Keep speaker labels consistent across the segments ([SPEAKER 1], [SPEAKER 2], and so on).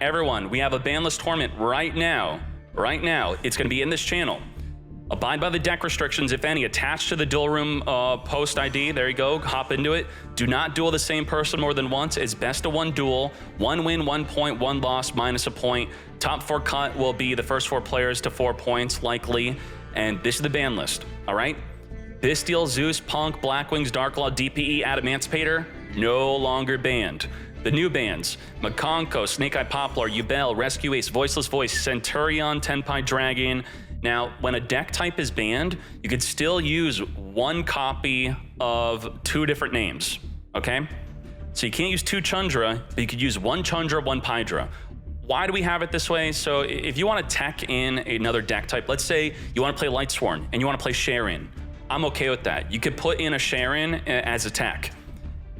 [SPEAKER 1] Everyone, we have a Banlist tournament right now. It's going to be in this channel. Abide by the deck restrictions, if any, attached to the duel room post ID. There you go. Hop into it. Do not duel the same person more than once. It's best of one duel. 1 win, 1 point, 1 loss, minus a point. Top 4 cut will be the first 4 players to 4 points, likely. And this is the ban list, all right? Bestial, Zeus, Punk, Blackwings, Darklaw, DPE, Adamantipator, no longer banned. The new bans: Makonko, Snake Eye Poplar, Yubel, Rescue Ace, Voiceless Voice, Centurion, Tenpai Dragon. Now, when a deck type is banned, you could still use 1 copy of 2 different names, okay? So you can't use 2 Chundra, but you could use 1 Chundra, 1 Pydra. Why do we have it this way? So if you want to tech in another deck type, let's say you want to play Lightsworn and you want to play Sharon, I'm okay with that. You could put in a Sharon as a tech.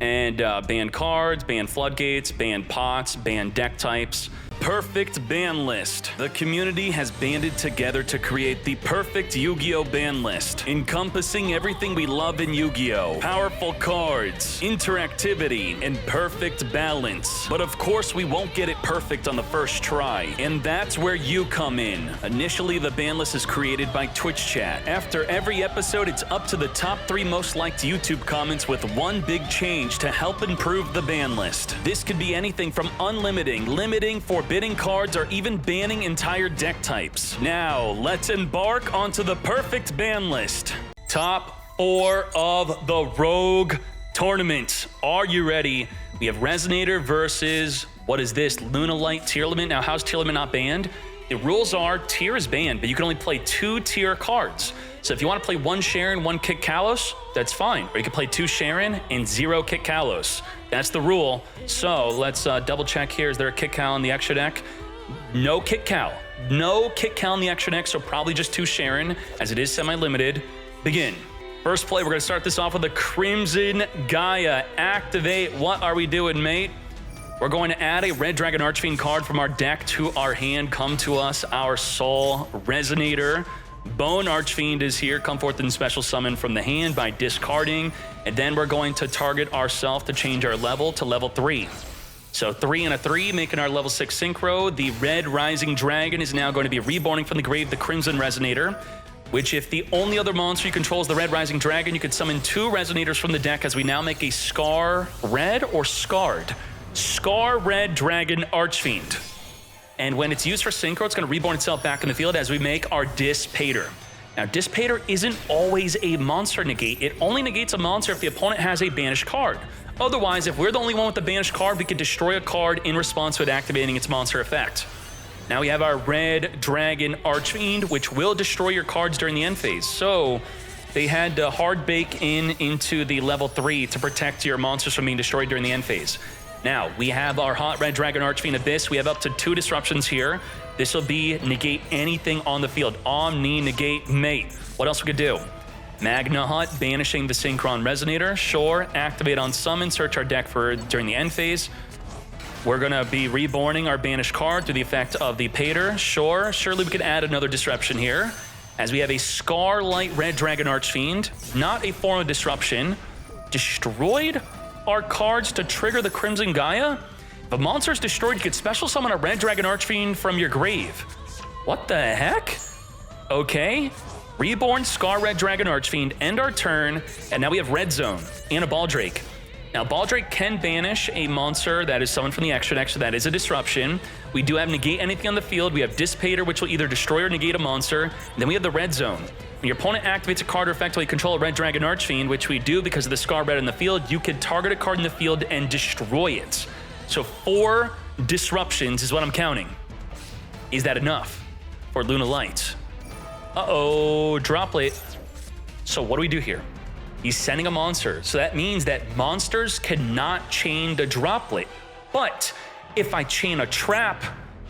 [SPEAKER 1] And ban cards, ban floodgates, ban pots, ban deck types. Perfect ban list. The community has banded together to create the perfect Yu-Gi-Oh ban list, encompassing everything we love in Yu-Gi-Oh. Powerful cards, interactivity, and perfect balance. But of course, we won't get it perfect on the first try, and that's where you come in. Initially, the ban list is created by Twitch chat. After every episode, it's up to the top 3 most liked YouTube comments with 1 big change to help improve the ban list. This could be anything from unlimiting, limiting, forbidding cards, or even banning entire deck types. Now, let's embark onto the perfect ban list. Top 4 of the Rogue Tournament. Are you ready? We have Resonator versus, what is this, Lunalight Tier Limit. Now, how's Tier Limit not banned? The rules are Tier is banned, but you can only play 2 Tier cards. So if you want to play 1 Sharon, 1 Kit Kalos, that's fine. Or you can play 2 Sharon and 0 Kit Kalos. That's the rule. So let's double check here. Is there a Kit Cal in the extra deck? No Kit Cal. No Kit Cal in the extra deck, so probably just 2 Sharon, as it is semi-limited. Begin. First play, we're going to start this off with a Crimson Gaia. Activate. What are we doing, mate? We're going to add a Red Dragon Archfiend card from our deck to our hand. Come to us, our Soul Resonator. Bone Archfiend is here. Come forth and special summon from the hand by discarding. And then we're going to target ourselves to change our level to level 3. So 3 and a 3, making our level 6 synchro. The Red Rising Dragon is now going to be reborning from the grave, the Crimson Resonator, which if the only other monster you control is the Red Rising Dragon, you could summon 2 Resonators from the deck as we now make a Scar Red or Scarred? Scar Red Dragon Archfiend. And when it's used for synchro, it's going to reborn itself back in the field as we make our Dissipator. Now, Dissipator isn't always a monster negate. It only negates a monster if the opponent has a banished card. Otherwise, if we're the only one with the banished card, we can destroy a card in response to it activating its monster effect. Now we have our Red Dragon Archfiend, which will destroy your cards during the end phase. So they had to hard bake into the level 3 to protect your monsters from being destroyed during the end phase. Now, we have our Hot Red Dragon Archfiend Abyss. We have up to 2 disruptions here. This will be negate anything on the field. Omni, negate, mate. What else we could do? Magna Hut, banishing the Synchron Resonator. Sure, activate on summon, search our deck for during the end phase. We're gonna be reborning our banished card through the effect of the Pater. Sure, surely we could add another disruption here, as we have a Scarlight Red Dragon Archfiend, not a form of disruption. Destroyed our cards to trigger the Crimson Gaia. If a monster is destroyed, you could special summon a Red Dragon Archfiend from your grave. What the heck? Okay. Reborn Scar Red Dragon Archfiend, end our turn, and now we have Red Zone and a Baldrake. Now, Baldrake can banish a monster that is summoned from the extra deck, so that is a disruption. We do have negate anything on the field. We have Dissipator, which will either destroy or negate a monster. And then we have the Red Zone. When your opponent activates a card or effect while you control a Red Dragon Archfiend, which we do because of the Scar Red in the field, you can target a card in the field and destroy it. So 4 disruptions is what I'm counting. Is that enough for Lunalight? Uh-oh, Droplet. So what do we do here? He's sending a monster. So that means that monsters cannot chain the Droplet. But if I chain a trap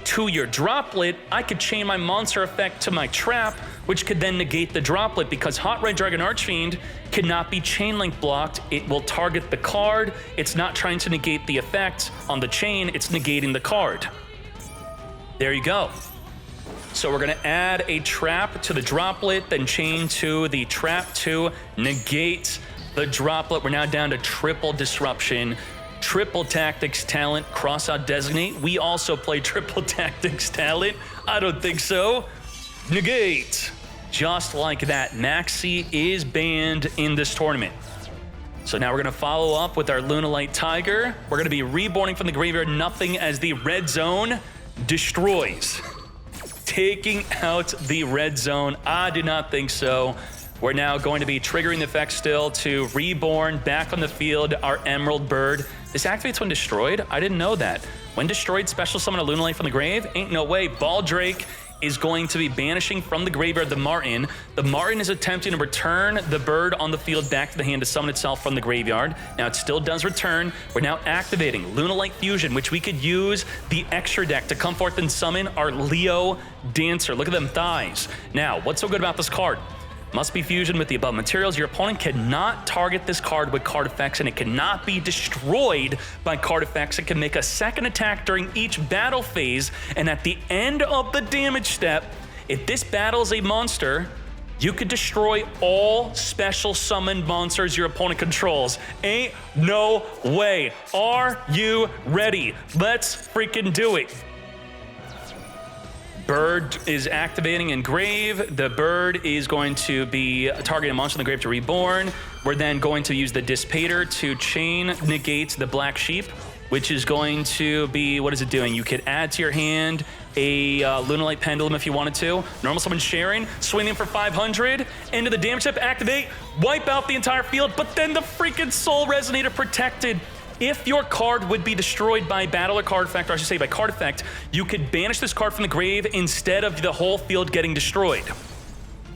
[SPEAKER 1] to your Droplet, I could chain my monster effect to my trap, which could then negate the Droplet because Hot Red Dragon Archfiend cannot be chain link blocked. It will target the card. It's not trying to negate the effect on the chain, it's negating the card. There you go. So we're gonna add a trap to the Droplet, then chain to the trap to negate the Droplet. We're now down to triple disruption. Triple Tactics talent, cross out designate. We also play Triple Tactics talent. I don't think so. Negate. Just like that, Maxi is banned in this tournament. So now we're going to follow up with our Lunalight Tiger. We're going to be reborning from the graveyard nothing as the red zone destroys. Taking out the red zone. I do not think so. We're now going to be triggering the effect still to reborn back on the field our Emerald Bird. This activates when destroyed. I didn't know that. When destroyed, special summon a Lunalight from the grave. Ain't no way. Baldrake is going to be banishing from the graveyard the Martin. The Martin is attempting to return the bird on the field back to the hand to summon itself from the graveyard. Now it still does return. We're now activating Lunalight Fusion, which we could use the extra deck to come forth and summon our Leo Dancer. Look at them thighs. Now, what's so good about this card? Must be fusion with the above materials. Your opponent cannot target this card with card effects, and it cannot be destroyed by card effects. It can make a second attack during each battle phase, and at the end of the damage step, if this battles a monster, you could destroy all special summoned monsters your opponent controls. Ain't no way. Are you ready? Let's freaking do it. Bird is activating in grave. The bird is going to be targeting a monster in the grave to reborn. We're then going to use the Dissipator to chain negate the black sheep, which is going to be, what is it doing? You could add to your hand a Lunalight Pendulum if you wanted to. Normal summon sharing, swing in for 500, into the damage step, activate, wipe out the entire field, but then the freaking Soul Resonator protected. If your card would be destroyed by battle or card effect, or I should say by card effect, you could banish this card from the grave instead of the whole field getting destroyed.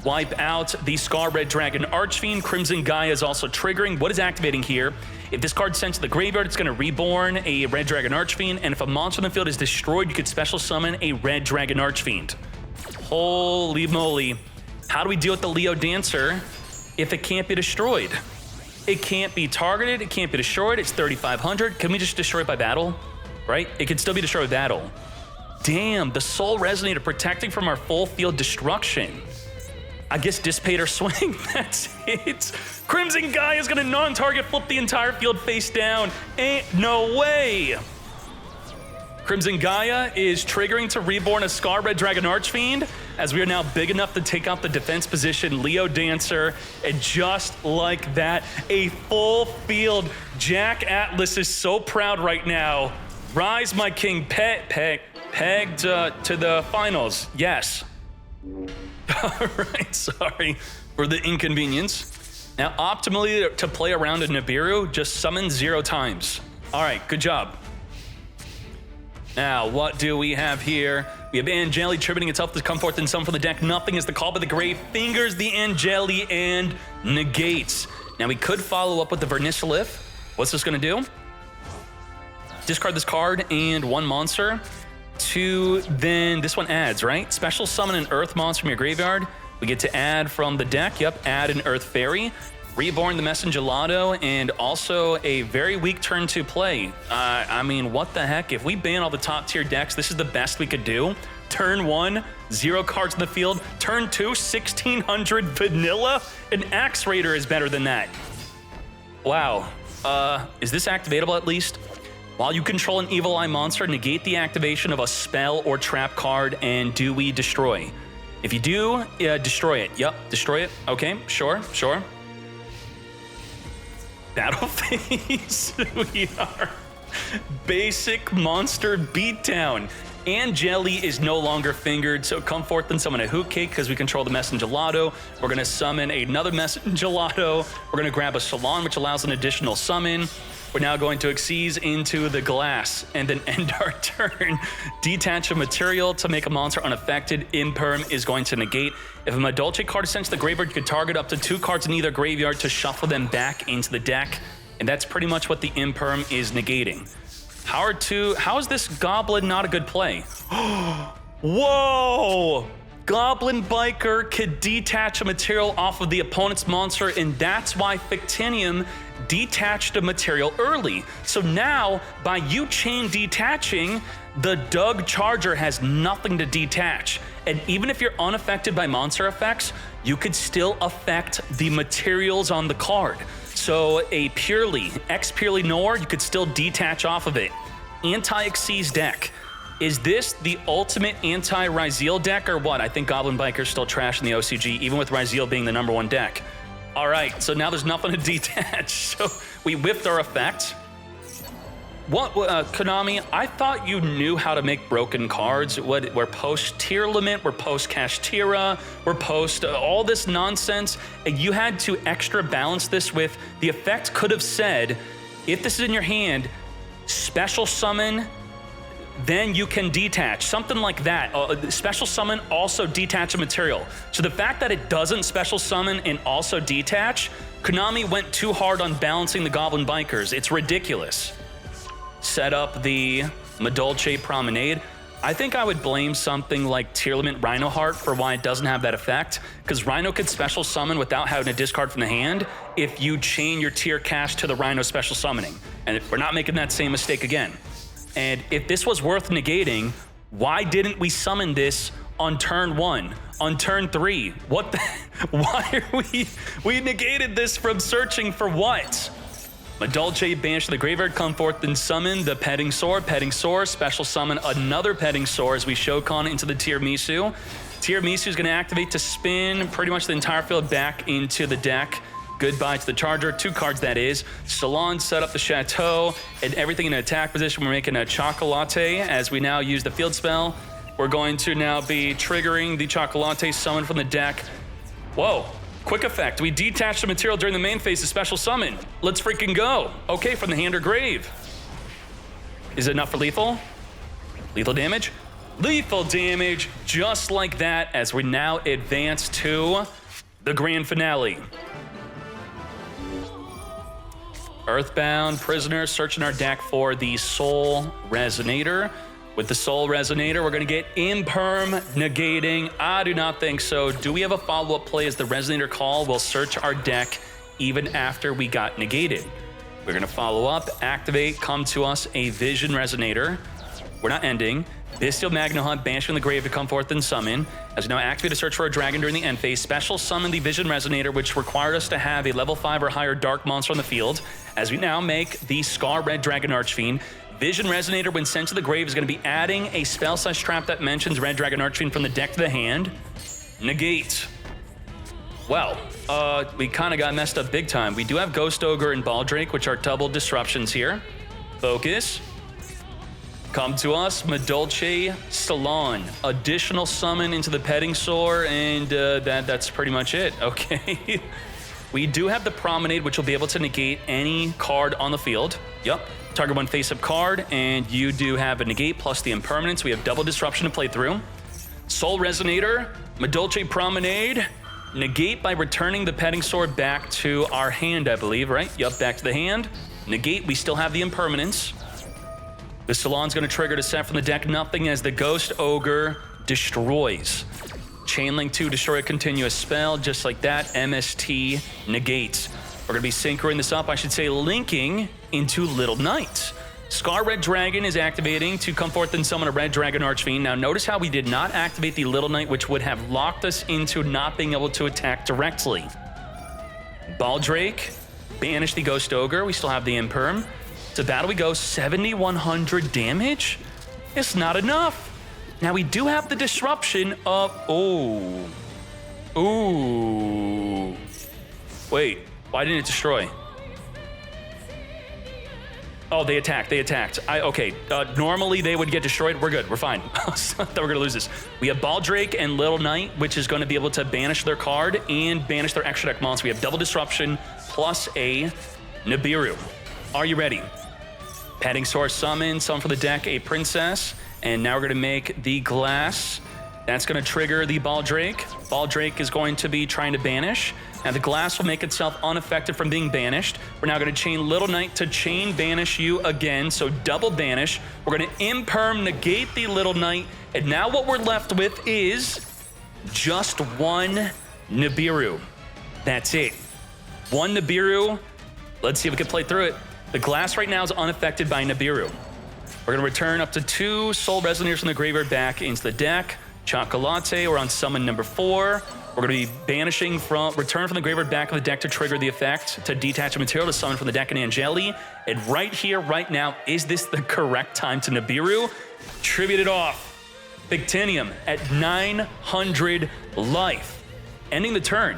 [SPEAKER 1] Wipe out the Scar Red Dragon Archfiend. Crimson Gaia is also triggering. What is activating here? If this card's sent to the graveyard, it's going to reborn a Red Dragon Archfiend, and if a monster on the field is destroyed, you could special summon a Red Dragon Archfiend. Holy moly. How do we deal with the Leo Dancer if it can't be destroyed? It can't be targeted, it can't be destroyed, it's 3,500. Can we just destroy it by battle? Right? It can still be destroyed by battle. Damn, the Soul Resonator protecting from our full field destruction. I guess Dissipator swing, that's it. Crimson Gaia is gonna non-target flip the entire field face down. Ain't no way. Crimson Gaia is triggering to reborn a Scar Red Dragon Archfiend, as we are now big enough to take out the defense position Leo Dancer, and just like that, a full field. Jack Atlas is so proud right now. Rise, my king, pegged to the finals. Yes. All right, sorry for the inconvenience. Now, optimally to play around a Nibiru, just summon 0 times. All right, good job. Now, what do we have here? We have Angeli tributing itself to come forth and summon from the deck. Nothing is the call by the grave. Fingers the Angeli and negates. Now, we could follow up with the Vernisolith. What's this going to do? Discard this card and 1 monster. 2, then this one adds, right? Special summon an Earth monster from your graveyard. We get to add from the deck. Yep, add an Earth Fairy. Reborn the Messengelato, and also a very weak turn to play. I mean, what the heck? If we ban all the top tier decks, this is the best we could do. Turn 1, 0 cards in the field. Turn 2, 1,600 vanilla. An Axe Raider is better than that. Wow. Is this activatable at least? While you control an Evil Eye monster, negate the activation of a spell or trap card, and do we destroy? If you do, destroy it. Yep, destroy it. Okay, sure. Battle phase. We are basic monster beatdown. Angeli is no longer fingered, so come forth and summon a Hoot Cake because we control the Messengelato. We're going to summon another Messengelato. We're going to grab a Salon, which allows an additional summon. We're now going to Xyz into the glass and then end our turn. Detach a material to make a monster unaffected. Imperm is going to negate. If a Madolche card is sent to the graveyard, you can target up to 2 cards in either graveyard to shuffle them back into the deck. And that's pretty much what the Imperm is negating. How is this Goblin not a good play? Whoa! Goblin Biker could detach a material off of the opponent's monster, and that's why Fictinium detached a material early. So now, by you chain detaching, the Doug Charger has nothing to detach. And even if you're unaffected by monster effects, you could still affect the materials on the card. So a purely, X-Purely Nor, you could still detach off of it. Anti-Xyz deck. Is this the ultimate anti-Ryzeal deck or what? I think Goblin Biker's still trash in the OCG, even with Ryzeal being the #1 deck. All right, so now there's nothing to detach. So we whiffed our effect. What, Konami, I thought you knew how to make broken cards. We're post-tier limit, we're post-cash tira, we're post all this nonsense. And you had to extra balance this with, the effect could have said, if this is in your hand, special summon, then you can detach, something like that. Special summon, also detach a material. So the fact that it doesn't special summon and also detach, Konami went too hard on balancing the Goblin Bikers. It's ridiculous. Set up the Madolche Promenade. I think I would blame something like Tier Limit Rhino Heart for why it doesn't have that effect, because Rhino could special summon without having to discard from the hand if you chain your tier cash to the Rhino special summoning. And if we're not making that same mistake again. And if this was worth negating, why didn't we summon this on turn 1, on turn 3? What the, why are we negated this from searching for what? Madolche banished to the graveyard, come forth and summon the Petting Sore, special summon another Petting Sore as we Shokan into the Tiramisu. Tiramisu is going to activate to spin pretty much the entire field back into the deck. Goodbye to the Charger, 2 cards that is. Salon set up the Chateau, and everything in attack position. We're making a Chocolate as we now use the field spell. We're going to now be triggering the Chocolate summon from the deck. Whoa. Quick effect. We detach the material during the main phase to special summon. Let's freaking go. Okay, from the hand or grave. Is it enough for lethal? Lethal damage? Lethal damage, just like that, as we now advance to the grand finale. Earthbound Prisoner, searching our deck for the Soul Resonator. With the Soul Resonator, we're going to get Imperm negating. I do not think so. Do we have a follow-up play as the Resonator call will search our deck even after we got negated? We're going to follow up, activate, come to us a Vision Resonator. We're not ending. Bestial Magna Hunt, banish from the grave to come forth and summon. As we now activate a search for a dragon during the end phase, special summon the Vision Resonator, which required us to have a level 5 or higher dark monster on the field. As we now make the Scar Red Dragon Archfiend, Vision Resonator, when sent to the grave, is going to be adding a spell/trap that mentions Red Dragon Archfiend from the deck to the hand. Negate. Well, we kind of got messed up big time. We do have Ghost Ogre and Baldrake, which are double disruptions here. Focus. Come to us, Madolche Salon. Additional summon into the Petting Sore, and that's pretty much it. Okay. We do have the Promenade, which will be able to negate any card on the field. Yep. Target 1 face-up card, and you do have a negate plus the impermanence. We have double disruption to play through. Soul Resonator, Madolche Promenade, negate by returning the Petting Sword back to our hand, I believe, right? Yup, back to the hand. Negate, we still have the impermanence. The Salon's going to trigger to set from the deck nothing as the Ghost Ogre destroys. Chainlink 2, destroy a continuous spell, just like that. MST negates. We're going to be synchroning this up, I should say, linking into Little Knight. Scar Red Dragon is activating to come forth and summon a Red Dragon Archfiend. Now notice how we did not activate the Little Knight, which would have locked us into not being able to attack directly. Baldrake, banish the Ghost Ogre. We still have the Imperm. To battle we go, 7,100 damage? It's not enough. Now we do have the disruption of, wait, why didn't it destroy? Oh, they attacked. Okay, normally they would get destroyed. We're good, we're fine. I thought we were gonna lose this. We have Baldrake and Little Knight, which is gonna be able to banish their card and banish their extra deck monster. We have double disruption plus a Nibiru. Are you ready? Petting Sore summon for the deck, a Princess. And now we're gonna make the Glass. That's gonna trigger the Baldrake. Baldrake is going to be trying to banish. Now the Glass will make itself unaffected from being banished. We're now gonna chain Little Knight to chain banish you again, so double banish. We're gonna imperm negate the Little Knight, and now what we're left with is just one Nibiru. That's it. One Nibiru. Let's see if we can play through it. The Glass right now is unaffected by Nibiru. We're gonna return up to 2 Soul Resonators from the graveyard back into the deck. Chocolate, we're on summon number 4. We're going to be banishing from return from the graveyard back of the deck to trigger the effect, to detach a material to summon from the deck an Angeli. And right here, right now, is this the correct time to Nibiru? Tribute it off. Victinium at 900 life. Ending the turn.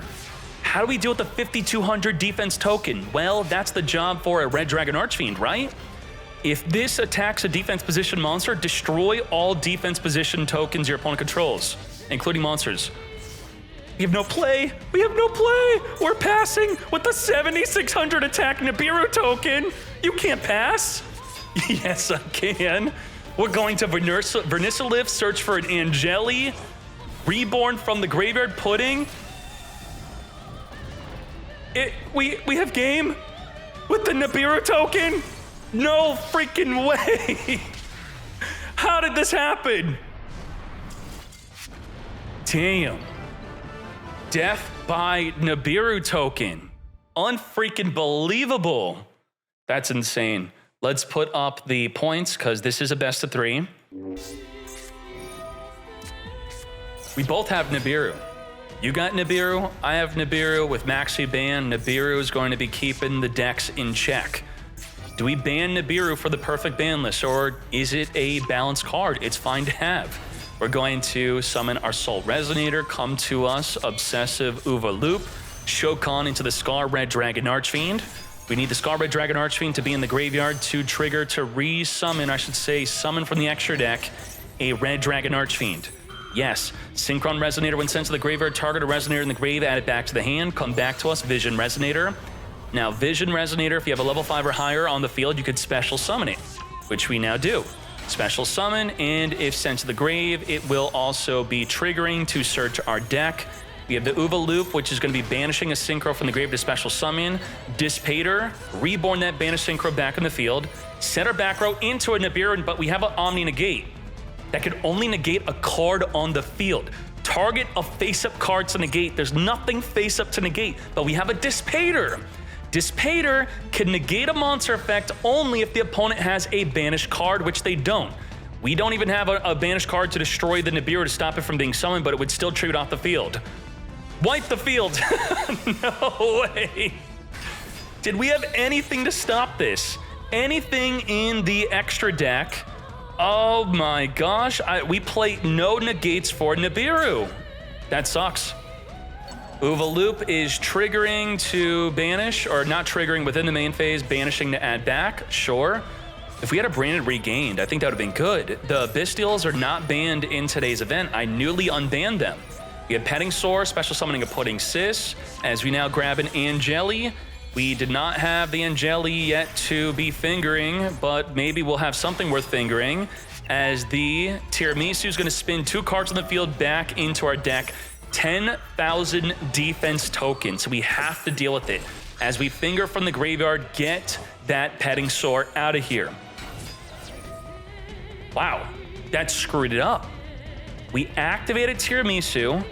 [SPEAKER 1] How do we deal with the 5200 defense token? Well, that's the job for a Red Dragon Archfiend, right? If this attacks a defense position monster, destroy all defense position tokens your opponent controls, including monsters. We have no play. We have no play. We're passing with the 7600 attack Nibiru token. You can't pass. Yes, I can. We're going to Vernisolift, search for an Angeli, reborn from the graveyard pudding. We have game with the Nibiru token. No freaking way. How did this happen? Damn. Death by Nibiru token. Unfreaking believable. That's insane. Let's put up the points because this is a best of 3. We both have Nibiru. You got Nibiru, I have Nibiru. With Maxi ban, Nibiru is going to be keeping the decks in check. Do we ban Nibiru for the perfect ban list, or is it a balanced card? It's fine to have. We're going to summon our Soul Resonator, come to us, Obsessive Uva Loop, Shokan into the Scar Red Dragon Archfiend. We need the Scar Red Dragon Archfiend to be in the graveyard to trigger, to re-summon, I should say, summon from the extra deck, a Red Dragon Archfiend. Yes, Synchron Resonator when sent to the graveyard, target a Resonator in the grave, add it back to the hand, come back to us, Vision Resonator. Now, Vision Resonator, if you have a level 5 or higher on the field, you could special summon it, which we now do. Special summon, and if sent to the grave, it will also be triggering to search our deck. We have the Uva Loop, which is going to be banishing a Synchro from the grave to special summon. Dissipator, reborn that banished Synchro back in the field. Set our back row into a Nibiru, but we have an Omni Negate that can only negate a card on the field. Target a face-up card to negate. There's nothing face-up to negate, but we have a Dissipator. Dissipator can negate a monster effect only if the opponent has a banished card, which they don't. We don't even have a banished card to destroy the Nibiru to stop it from being summoned, but it would still tribute off the field. Wipe the field. No way. Did we have anything to stop this? Anything in the extra deck? Oh my gosh. We play no negates for Nibiru. That sucks. Uva Loop is triggering to banish, or not triggering within the main phase, banishing to add back, sure. If we had a Branded Regained, I think that would have been good. The Bestials are not banned in today's event. I newly unbanned them. We have Petting Sore, special summoning a Pudding Sis, as we now grab an Angeli. We did not have the Angeli yet to be fingering, but maybe we'll have something worth fingering, as the Tiramisu is going to spin 2 cards on the field back into our deck. 10,000 defense tokens, so we have to deal with it. As we finger from the graveyard, get that Petting Sore out of here. Wow, that screwed it up. We activated Tiramisu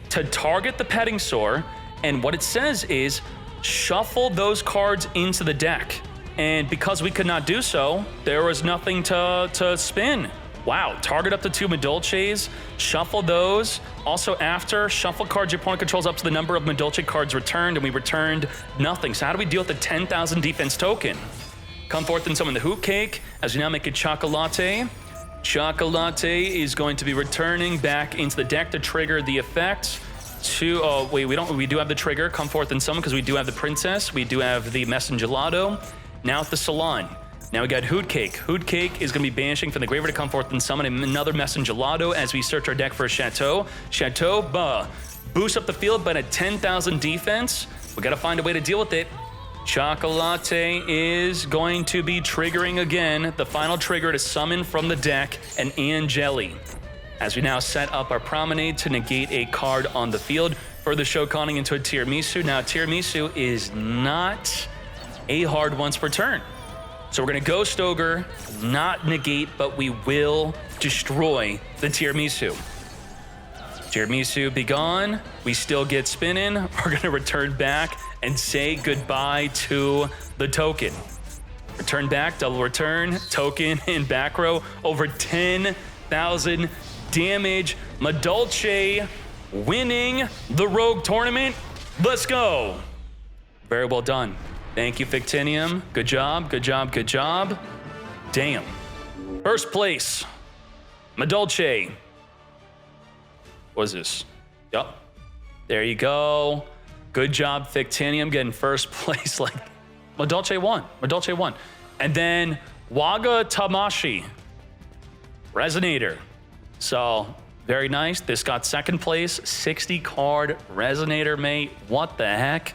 [SPEAKER 1] to target the Petting Sore, and what it says is shuffle those cards into the deck. And because we could not do so, there was nothing to spin. Wow, target up to 2 Madolches, shuffle those. Also after, shuffle cards your opponent controls up to the number of Madolche cards returned, and we returned nothing. So how do we deal with the 10,000 defense token? Come forth and summon the Hoot Cake, as we now make a Chocolate. Chocolate is going to be returning back into the deck to trigger the effect. We do have the trigger, come forth and summon, because we do have the Princess, we do have the Messengelato. Now with the Salon. Now we got Hoot Cake. Hoot Cake is going to be banishing from the graveyard to come forth and summon another Messengelato as we search our deck for a Chateau. Chateau, boost up the field, but at 10,000 defense, we got to find a way to deal with it. Chocolate is going to be triggering again, the final trigger to summon from the deck an Angeli. As we now set up our Promenade to negate a card on the field, further Shokaning into a Tiramisu. Now Tiramisu is not a hard once per turn. So we're going to Ghost Ogre, not negate, but we will destroy the Tiramisu. Tiramisu be gone. We still get spinning. We're going to return back and say goodbye to the token. Return back, double return, token in back row. Over 10,000 damage. Madolche winning the Rogue tournament. Let's go. Very well done. Thank you, Fictinium. Good job, good job, good job. Damn. First place, Madolche. What is this? Yup. There you go. Good job, Fictinium, getting first place. Like, Madolche won. Madolche won. And then Waga Tamashi, Resonator. So, very nice. This got second place, 60 card Resonator, mate. What the heck?